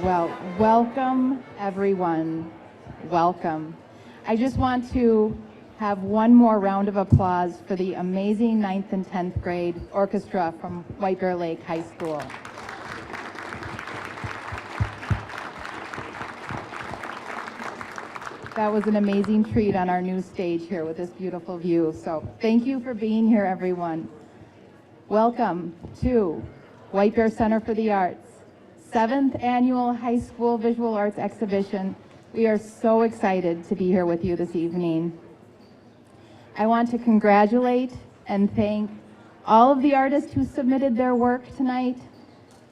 Well, welcome everyone. Welcome. I just want to have one more round of applause for the amazing 9th and 10th grade orchestra from White Bear Lake High School. That was an amazing treat on our new stage here with this beautiful view. So thank you for being here, everyone. Welcome to White Bear Center for the Arts, 7th Annual High School Visual Arts Exhibition. We are so excited to be here with you this evening. I want to congratulate and thank all of the artists who submitted their work tonight.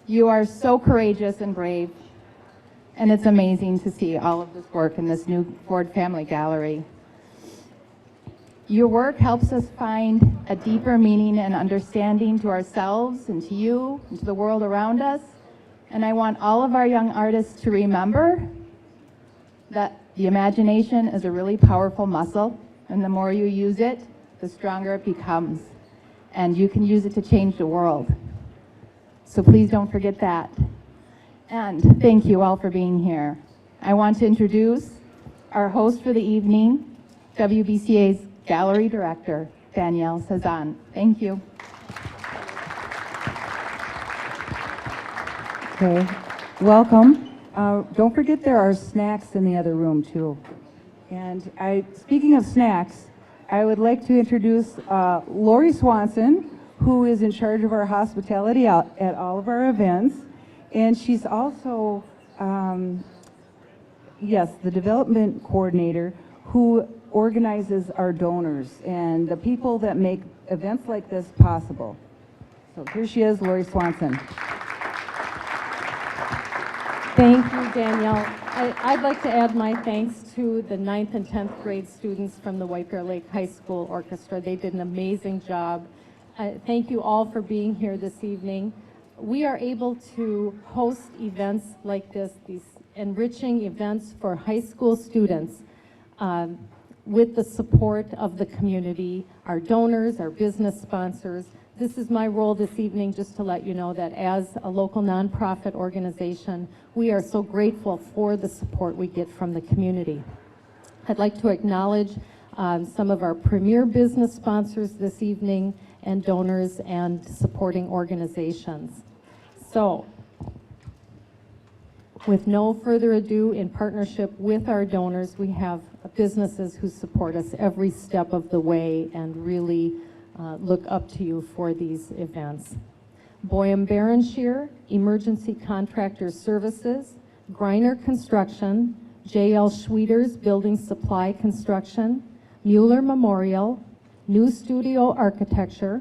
You are so courageous and brave, and it's amazing to see all of this work in this new Ford Family Gallery. Your work helps us find a deeper meaning and understanding to ourselves and to you and to the world around us. And I want all of our young artists to remember that the imagination is a really powerful muscle, and the more you use it, the stronger it becomes. And you can use it to change the world. So please don't forget that. And thank you all for being here. I want to introduce our host for the evening, WBCA's Gallery Director, Danielle Cezanne. Thank you. Okay, welcome. Don't forget there are snacks in the other room too. And speaking of snacks, I would like to introduce Lori Swanson, who is in charge of our hospitality at all of our events. And she's also, the development coordinator who organizes our donors and the people that make events like this possible. So here she is, Lori Swanson. Thank you, Danielle. I'd like to add my thanks to the 9th and 10th grade students from the White Bear Lake High School Orchestra. They did an amazing job. Thank you all for being here this evening. We are able to host events like this, these enriching events for high school students with the support of the community, our donors, our business sponsors. This is my role this evening, just to let you know that as a local nonprofit organization, we are so grateful for the support we get from the community. I'd like to acknowledge some of our premier business sponsors this evening and donors and supporting organizations. So, with no further ado, in partnership with our donors, we have businesses who support us every step of the way and really look up to you for these events. Boyum Berenshire, Emergency Contractor Services, Greiner Construction, J.L. Schwieters Building Supply Construction, Mueller Memorial, New Studio Architecture,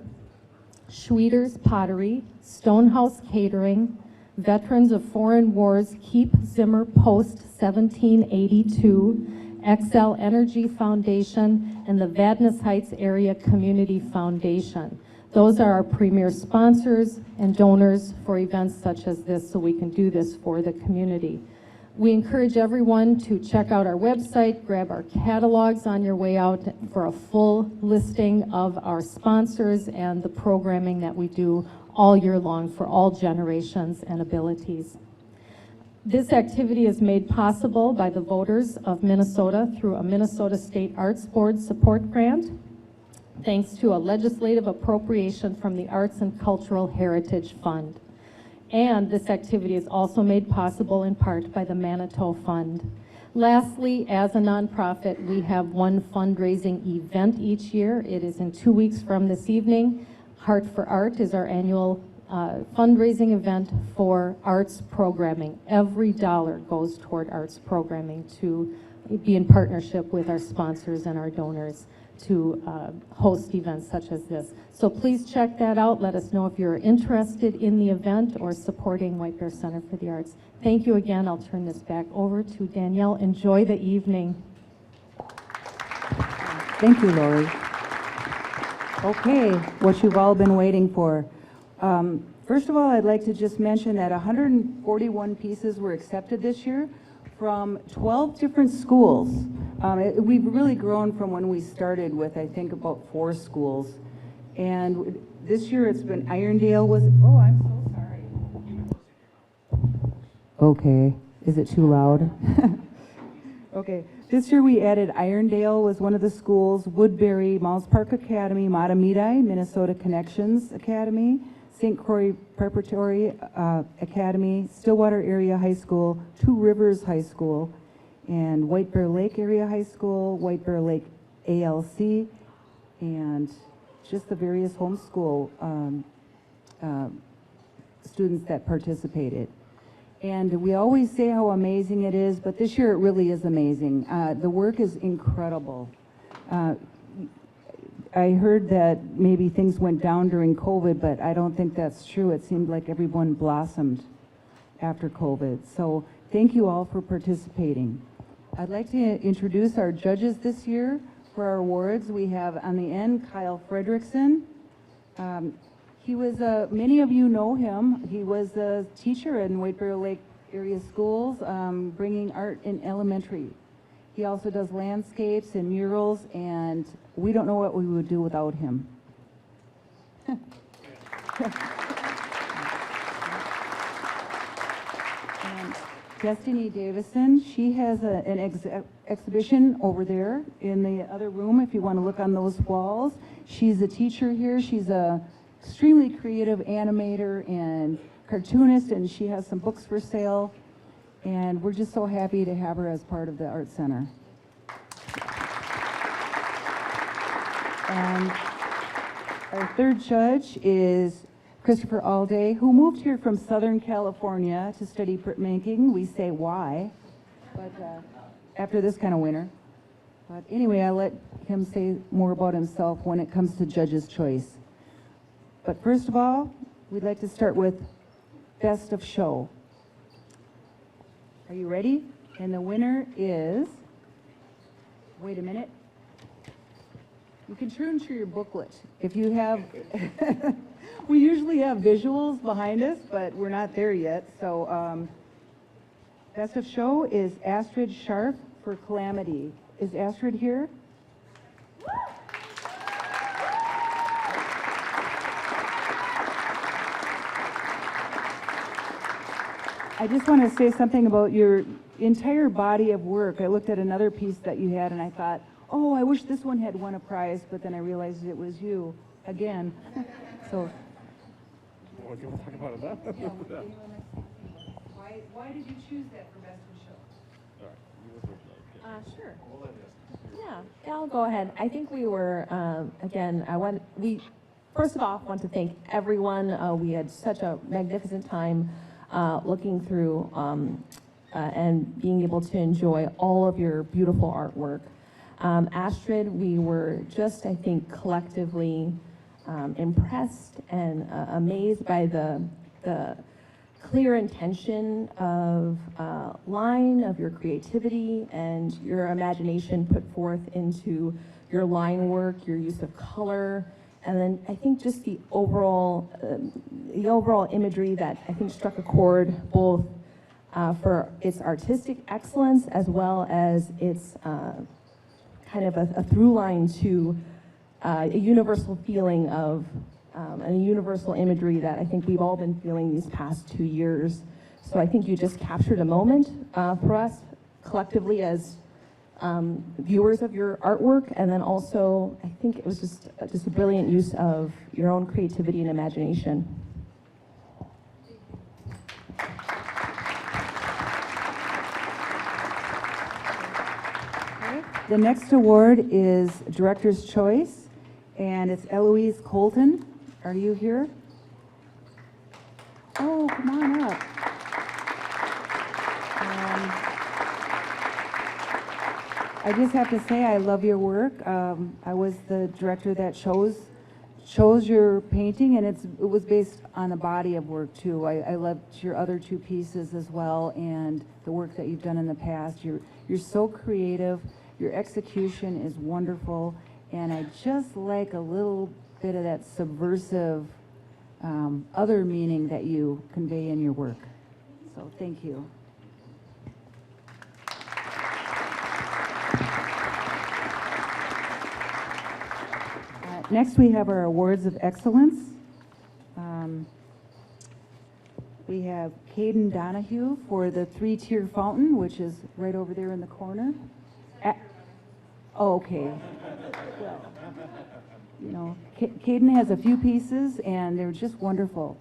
Schwieters Pottery, Stonehouse Catering, Veterans of Foreign Wars Keep Zimmer Post 1782, XL Energy Foundation, and the Vadnais Heights Area Community Foundation. Those are our premier sponsors and donors for events such as this, so we can do this for the community. We encourage everyone to check out our website, grab our catalogs on your way out for a full listing of our sponsors and the programming that we do all year long for all generations and abilities. This activity is made possible by the voters of Minnesota through a Minnesota State Arts Board support grant, thanks to a legislative appropriation from the Arts and Cultural Heritage Fund. And this activity is also made possible in part by the Manitou Fund. Lastly, as a nonprofit, we have one fundraising event each year. It is in 2 weeks from this evening. Heart for Art is our annual fundraising event for arts programming. Every dollar goes toward arts programming to be in partnership with our sponsors and our donors to host events such as this. So please check that out. Let us know if you're interested in the event or supporting White Bear Center for the Arts. Thank you again. I'll turn this back over to Danielle. Enjoy the evening. Thank you, Lori. Okay, what you've all been waiting for. First of all, I'd like to just mention that 141 pieces were accepted this year from 12 different schools. We've really grown from when we started with, I think, about 4 schools. And this year it's been Irondale was, oh, I'm so sorry. Okay, is it too loud? Okay, this year we added Irondale was one of the schools, Woodbury, Mounds Park Academy, Matamidi, Minnesota Connections Academy, St. Croix Preparatory Academy, Stillwater Area High School, Two Rivers High School, and White Bear Lake Area High School, White Bear Lake ALC, and just the various homeschool students that participated. And we always say how amazing it is, but this year it really is amazing. The work is incredible. I heard that maybe things went down during COVID, but I don't think that's true. It seemed like everyone blossomed after COVID. So thank you all for participating. I'd like to introduce our judges this year for our awards. We have on the end Kyle Fredrickson. He was, many of you know him. He was a teacher in White Bear Lake area schools, bringing art in elementary. He also does landscapes and murals, and we don't know what we would do without him. And Destiny Davison, she has an exhibition over there in the other room if you want to look on those walls. She's a teacher here. She's a extremely creative animator and cartoonist, and she has some books for sale, and we're just so happy to have her as part of the Art Center. And our third judge is Christopher Alday, who moved here from Southern California to study printmaking. We say why, but after this kind of winter. But anyway, I'll let him say more about himself when it comes to judge's choice. But first of all, we'd like to start with Best of Show. Are you ready? And the winner is, wait a minute. You can turn to your booklet. If you have, we usually have visuals behind us, but we're not there yet. So Best of Show is Astrid Sharp for Calamity. Is Astrid here? I just want to say something about your entire body of work. I looked at another piece that you had and I thought, oh, I wish this one had won a prize, but then I realized it was you again. So. Well, can we talk about it now? Yeah. Why did you choose that for Best of Show? All right. Sure. Yeah, I'll go ahead. I think we were, again, we first of all want to thank everyone. We had such a magnificent time looking through and being able to enjoy all of your beautiful artwork. Astrid, we were just, I think, collectively impressed and amazed by the clear intention of line, of your creativity and your imagination put forth into your line work, your use of color, and then I think just the overall imagery that I think struck a chord both for its artistic excellence as well as its kind of a through line to a universal feeling of and a universal imagery that I think we've all been feeling these past 2 years. So I think you just captured a moment for us collectively as viewers of your artwork, and then also I think it was just a brilliant use of your own creativity and imagination. The next award is Director's Choice, and it's Eloise Colton. Are you here? Oh, come on up. I just have to say I love your work. I was the director that chose your painting, and it was based on a body of work too. I loved your other two pieces as well, and the work that you've done in the past. You're so creative. Your execution is wonderful, and I just like a little bit of that subversive other meaning that you convey in your work. So thank you. Next we have our awards of excellence. We have Caden Donahue for the 3-tier fountain, which is right over there in the corner. Oh, okay. Well, you know, Caden has a few pieces, and they're just wonderful.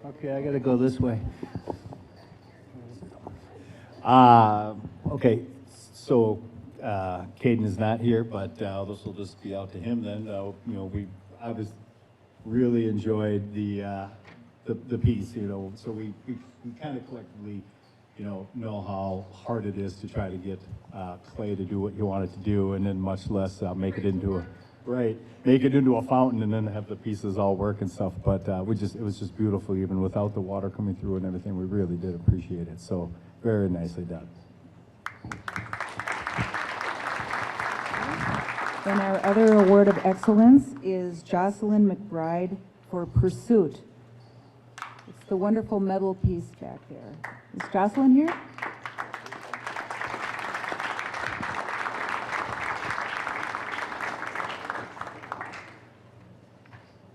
Okay, I gotta go this way. Okay, so Caden is not here, but this will just be out to him then. You know, I just really enjoyed the piece, you know, so we kind of collectively, you know how hard it is to try to get clay to do what you want it to do, and then much less make it into a fountain and then have the pieces all work and stuff. But it was just beautiful, even without the water coming through and everything. We really did appreciate it. So very nicely done. And our other award of excellence is Jocelyn McBride for Pursuit. It's the wonderful metal piece back there. Is Jocelyn here?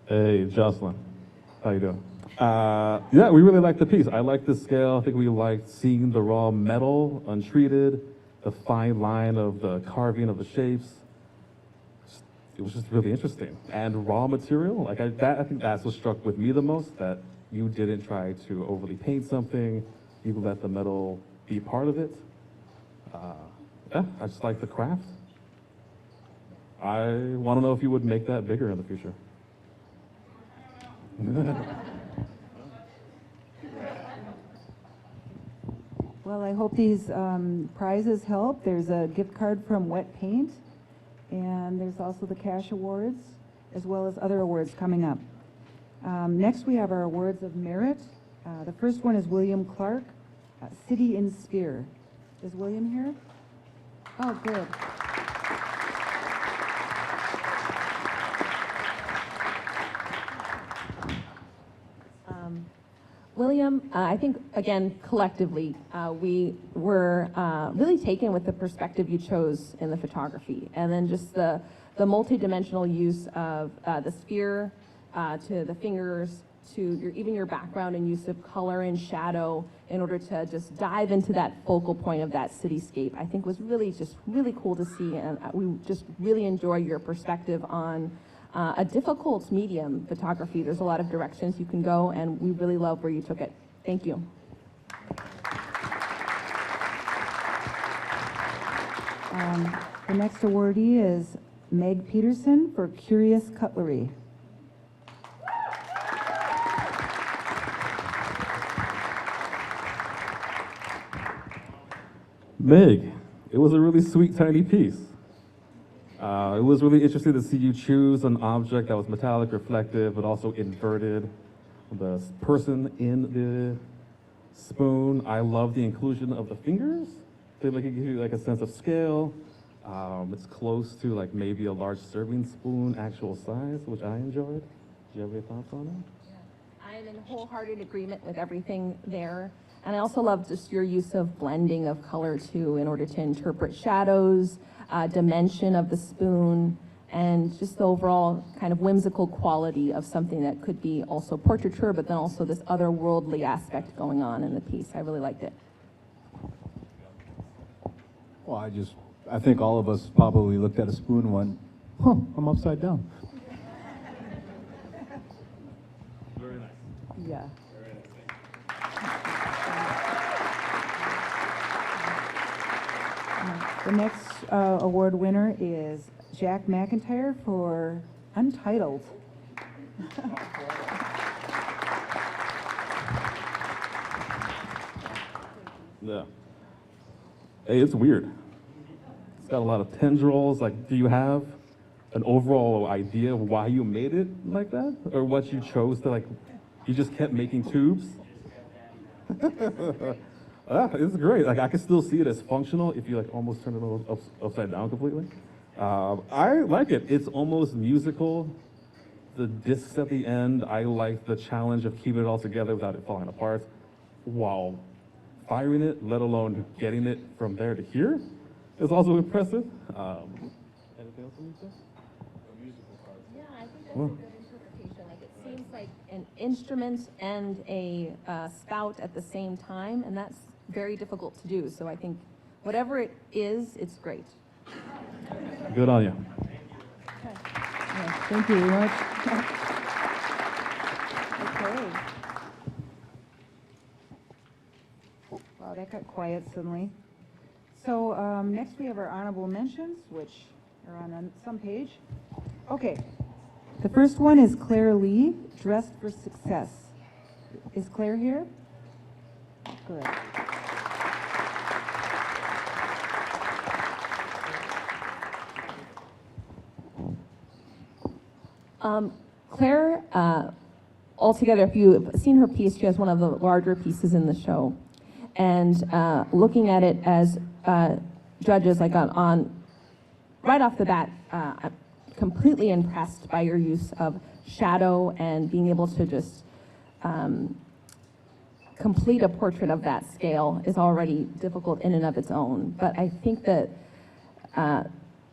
Hey, Jocelyn. How you doing? Yeah, we really liked the piece. I liked the scale. I think we liked seeing the raw metal, untreated, the fine line of the carving of the shapes. It was just really interesting. And raw material, like I think that's what struck with me the most, that you didn't try to overly paint something. You let the metal be part of it. Yeah, I just like the craft. I want to know if you would make that bigger in the future. Well, I hope these prizes help. There's a gift card from Wet Paint, and there's also the cash awards, as well as other awards coming up. Next, we have our awards of merit. The first one is William Clark, City in Sphere. Is William here? Oh, good. William, I think, again, collectively, we were really taken with the perspective you chose in the photography, and then just the multi-dimensional use of the sphere to the fingers, to even your background and use of color and shadow in order to just dive into that focal point of that cityscape, I think was really cool to see, and we just really enjoy your perspective on a difficult medium, photography. There's a lot of directions you can go, and we really love where you took it. Thank you. The next awardee is Meg Peterson for Curious Cutlery. Meg, it was a really sweet, tiny piece. It was really interesting to see you choose an object that was metallic, reflective, but also inverted. The person in the spoon, I love the inclusion of the fingers. They like give you like a sense of scale. It's close to like maybe a large serving spoon, actual size, which I enjoyed. Do you have any thoughts on it? I am in wholehearted agreement with everything there. And I also love just your use of blending of color too in order to interpret shadows, dimension of the spoon, and just the overall kind of whimsical quality of something that could be also portraiture, but then also this otherworldly aspect going on in the piece. I really liked it. Well, I think all of us probably looked at a spoon and went, huh, I'm upside down. Very nice. Yeah. The next award winner is Jack Mcintyre for Untitled. Yeah. Hey, it's weird. It's got a lot of tendrils. Like, do you have an overall idea of why you made it like that? Or what you chose to, like, you just kept making tubes? It's great. Like, I can still see it as functional if you, like, almost turn it upside down completely. I like it. It's almost musical. The discs at the end, I like the challenge of keeping it all together without it falling apart while firing it, let alone getting it from there to here. Is also impressive. Anything else you need to say? Well, interpretation. Like, it seems like an instrument and a spout at the same time, and that's very difficult to do. So I think whatever it is, it's great. good on you. Yes, thank you very much. Okay. Wow, that got quiet suddenly. So next we have our honorable mentions, which are on some page. Okay. The first one is Claire Lee, Dressed for Success. Is Claire here? Good. Claire, altogether, if you've seen her piece, she has one of the larger pieces in the show. And looking at it as judges, like on right off the bat, I'm completely impressed by your use of shadow and being able to just complete a portrait of that scale is already difficult in and of its own. But I think that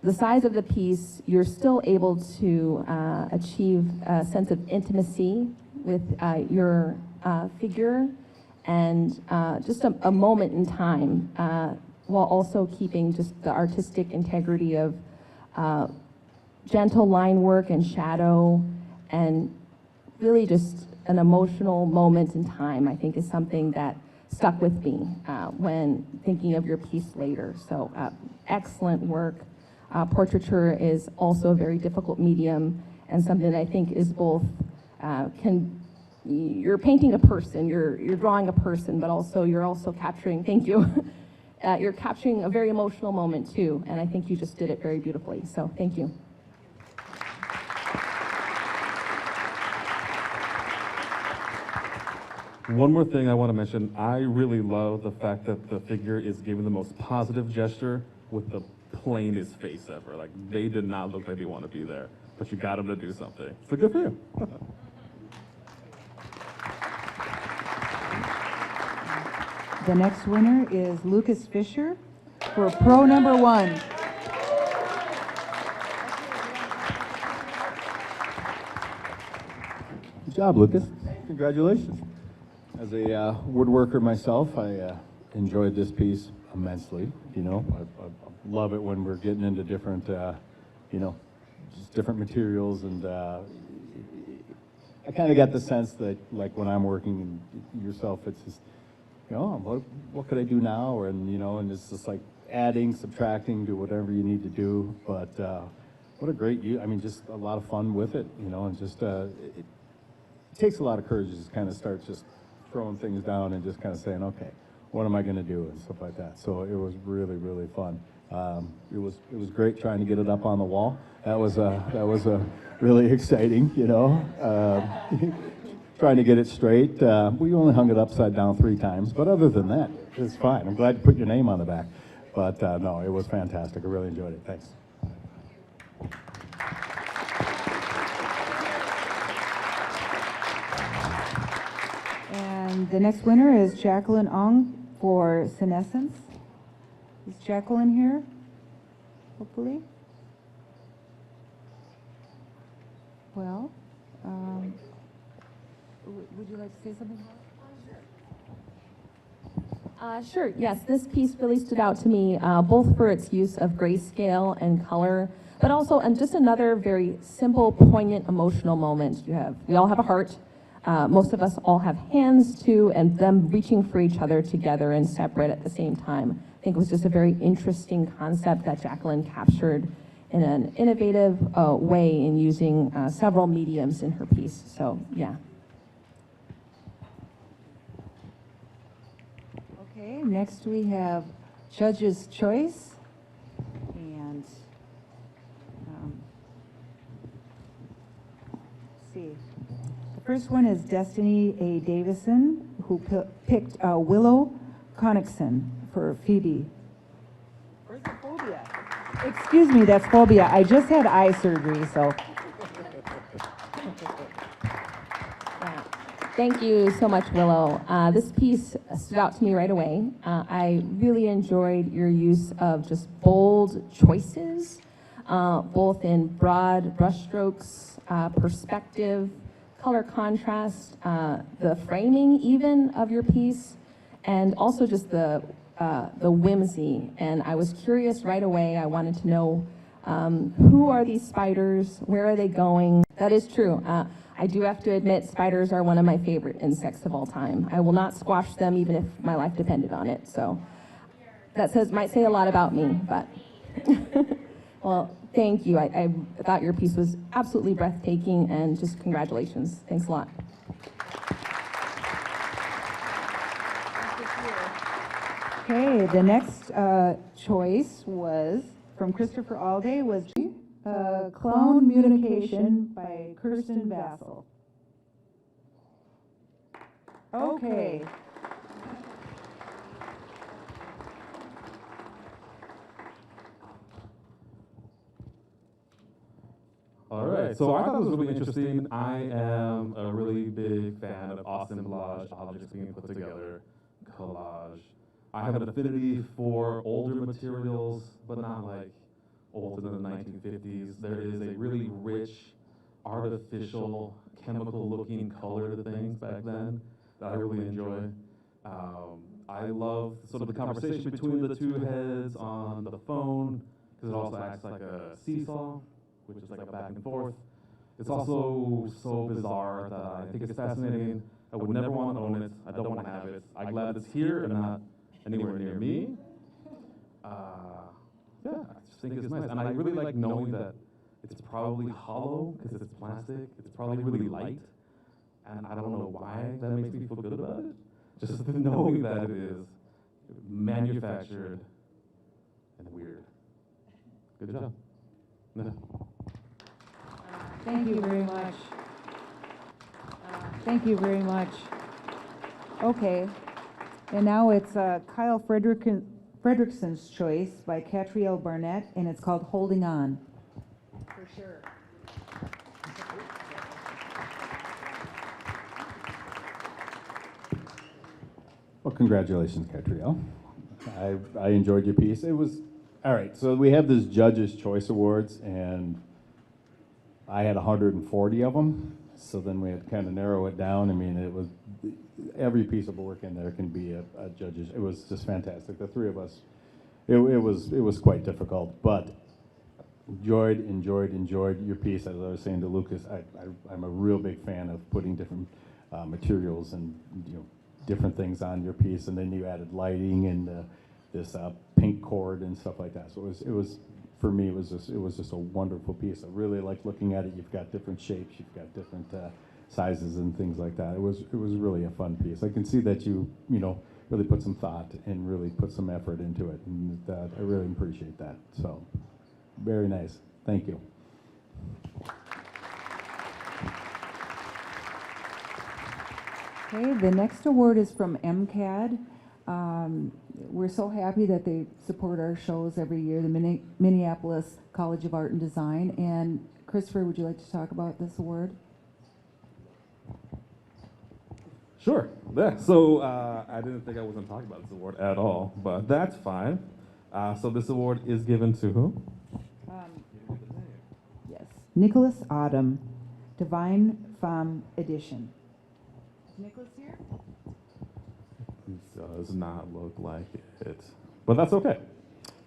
the size of the piece, you're still able to achieve a sense of intimacy with your figure and just a moment in time, while also keeping just the artistic integrity of gentle line work and shadow, and really just an emotional moment in time, I think, is something that stuck with me when thinking of your piece later. So excellent work. Portraiture is also a very difficult medium, and something that I think is both, you're painting a person, you're drawing a person, but also you're also capturing, thank you, you're capturing a very emotional moment too, and I think you just did it very beautifully, so thank you. One more thing I want to mention, I really love the fact that the figure is giving the most positive gesture with the plainest face ever. Like, they did not look like they want to be there, but you got them to do something. So good for you. The next winner is Lucas Fisher for Pro number 1. Good job, Lucas. Congratulations. As a woodworker myself, I enjoyed this piece immensely. You know, I love it when we're getting into different, you know, just different materials, and I kind of got the sense that, like, when I'm working yourself, it's just, you know, what could I do now? And, you know, and it's just like adding, subtracting, do whatever you need to do. But what a great, I mean, just a lot of fun with it, you know, and just, it takes a lot of courage to just kind of start just throwing things down and just kind of saying, okay, what am I going to do, and stuff like that. So it was really, really fun. It was great trying to get it up on the wall. That was really exciting, you know. Trying to get it straight. We only hung it upside down 3 times, but other than that, it's fine. I'm glad you put your name on the back. But no, it was fantastic. I really enjoyed it. Thanks. And the next winner is Jacqueline Aung for Senescence. Is Jacqueline here? Hopefully. Well, would you like to say something? Sure, yes, this piece really stood out to me, both for its use of grayscale and color, but also, and just another very simple, poignant, emotional moment. We all have a heart. Most of us all have hands too, and them reaching for each other together and separate at the same time. I think it was just a very interesting concept that Jacqueline captured in an innovative way in using several mediums in her piece. So, yeah. Okay, next we have Judge's Choice. And let's see. The first one is Destiny A. Davison, who picked Willow Connickson for Phoebe. Where's the phobia? Excuse me, that's phobia. I just had eye surgery, so. Yeah. Thank you so much, Willow. This piece stood out to me right away. I really enjoyed your use of just bold choices both in broad brushstrokes, perspective, color contrast, the framing even of your piece, and also just the whimsy. And I was curious right away. I wanted to know who are these spiders? Where are they going? That is true. I do have to admit, spiders are one of my favorite insects of all time. I will not squash them even if my life depended on it. So that might say a lot about me, but well, thank you. I thought your piece was absolutely breathtaking, and just congratulations. Thanks a lot. Okay, the next choice was from Christopher Alday was Clown Communication by Kirsten Vassell. Okay. All right, so I thought it was really interesting. I am a really big fan of assemblage, objects being put together, collage. I have an affinity for older materials, but not like older than the 1950s. There is a really rich, artificial, chemical-looking color to things back then that I really enjoy. I love sort of the conversation between the two heads on the phone, because it also acts like a seesaw, which is like a back and forth. It's also so bizarre that I think it's fascinating. I would never want to own it. I don't want to have it. I'm glad it's here and not anywhere near me. Yeah, I just think it's nice. And I really like knowing that it's probably hollow because it's plastic. It's probably really light. And I don't know why that makes me feel good about it. Just knowing that it is manufactured and weird. Good job. Thank you very much. Thank you very much. Okay, and now it's Kyle Fredrickson's choice by Catriel Barnett, and it's called Holding On. For sure. Well, congratulations, Catriel. I enjoyed your piece. It was, all right, so we have this Judges' Choice Awards, and I had 140 of them, so then we had to kind of narrow it down. I mean, it was, every piece of work in there can be a judge's. It was just fantastic. The three of us, it was quite difficult, but enjoyed your piece. As I was saying to Lucas, I'm a real big fan of putting different materials and different things on your piece, and then you added lighting and this pink cord and stuff like that. So it was for me, it was just a wonderful piece. I really liked looking at it. You've got different shapes, you've got different sizes and things like that. It was really a fun piece. I can see that you really put some thought and really put some effort into it, and I really appreciate that. So very nice. Thank you. Okay, the next award is from MCAD. We're so happy that they support our shows every year, the Minneapolis College of Art and Design. And Christopher, would you like to talk about this award? Sure. Yeah. So I didn't think I was going to talk about this award at all, but that's fine. So this award is given to who? Yes, Nicholas Autumn, Divine Femme Edition. Is Nicholas here? Does not look like it, but that's okay.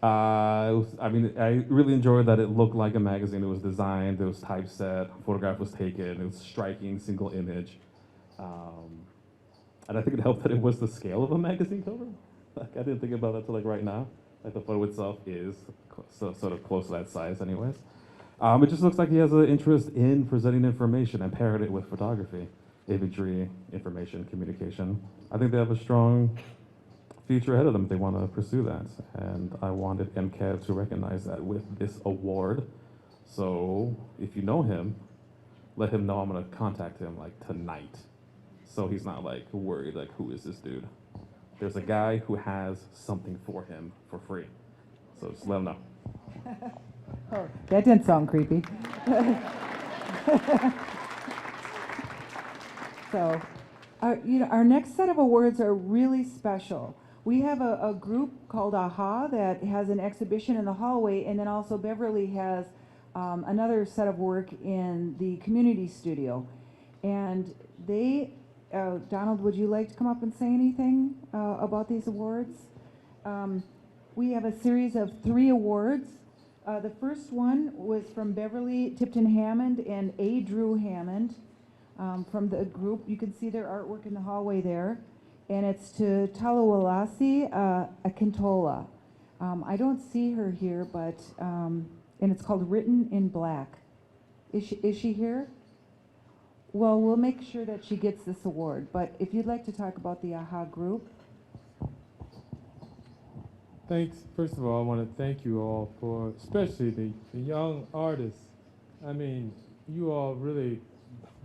I mean, I really enjoyed that it looked like a magazine. It was designed, it was typeset, photograph was taken, it was striking, single image. And I think it helped that it was the scale of a magazine cover. Like, I didn't think about that till like right now. Like the photo itself is sort of close to that size anyways. It just looks like he has an interest in presenting information and paired it with photography, imagery, information, communication. I think they have a strong future ahead of them if they want to pursue that. And I wanted MCAD to recognize that with this award. So if you know him, let him know I'm going to contact him like tonight. So he's not like worried, like, who is this dude? There's a guy who has something for him for free. So just let him know. Oh, that didn't sound creepy. So, our next set of awards are really special. We have a group called AHA that has an exhibition in the hallway, and then also Beverly has another set of work in the community studio. And they, Donald, would you like to come up and say anything about these awards? We have a series of 3 awards. The first one was from Beverly Tipton Hammond and A. Drew Hammond from the group. You can see their artwork in the hallway there. And it's to Talawalasi Akintola. I don't see her here, but, and it's called Written in Black. Is she here? Well, we'll make sure that she gets this award. But if you'd like to talk about the AHA group. Thanks. First of all, I want to thank you all for, especially the young artists. I mean, you all really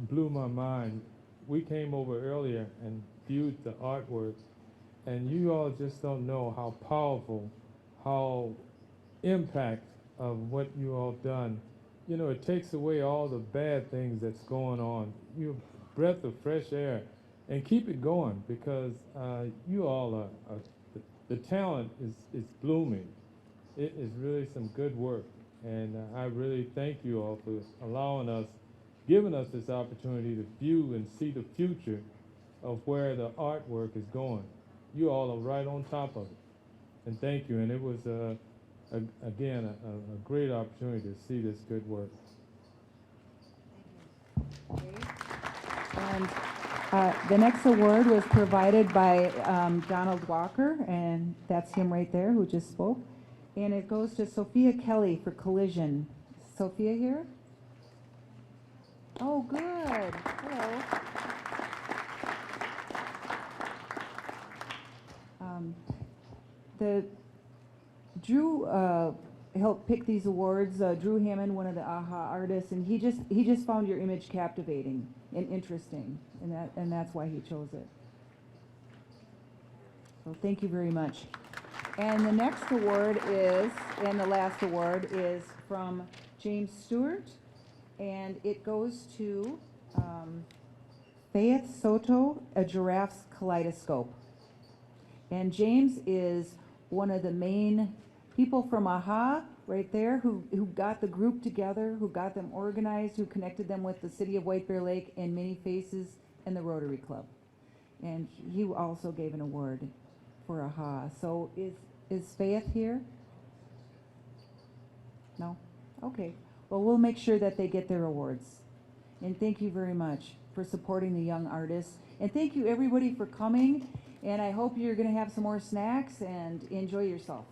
blew my mind. We came over earlier and viewed the artwork, and you all just don't know how powerful, how impact of what you all done. You know, it takes away all the bad things that's going on. You breath of fresh air, and keep it going, because you all are the talent is blooming. It is really some good work, and I really thank you all for allowing us, giving us this opportunity to view and see the future of where the artwork is going. You all are right on top of it, and thank you. And it was again a great opportunity to see this good work. And the next award was provided by Donald Walker, and that's him right there who just spoke. And it goes to Sophia Kelly for Collision. Sophia here? Oh, good. Hello. Drew helped pick these awards. Drew Hammond, one of the AHA artists, and he just found your image captivating and interesting, and that's why he chose it. So thank you very much. And the next award is, and the last award is from James Stewart, and it goes to Faith Soto, A Giraffe's Kaleidoscope. And James is one of the main people from AHA right there who got the group together, who got them organized, who connected them with the City of White Bear Lake and Many Faces and the Rotary Club. And he also gave an award for AHA. So is Faith here? No? Okay. Well, we'll make sure that they get their awards. And thank you very much for supporting the young artists. And thank you everybody for coming. And I hope you're going to have some more snacks and enjoy yourself.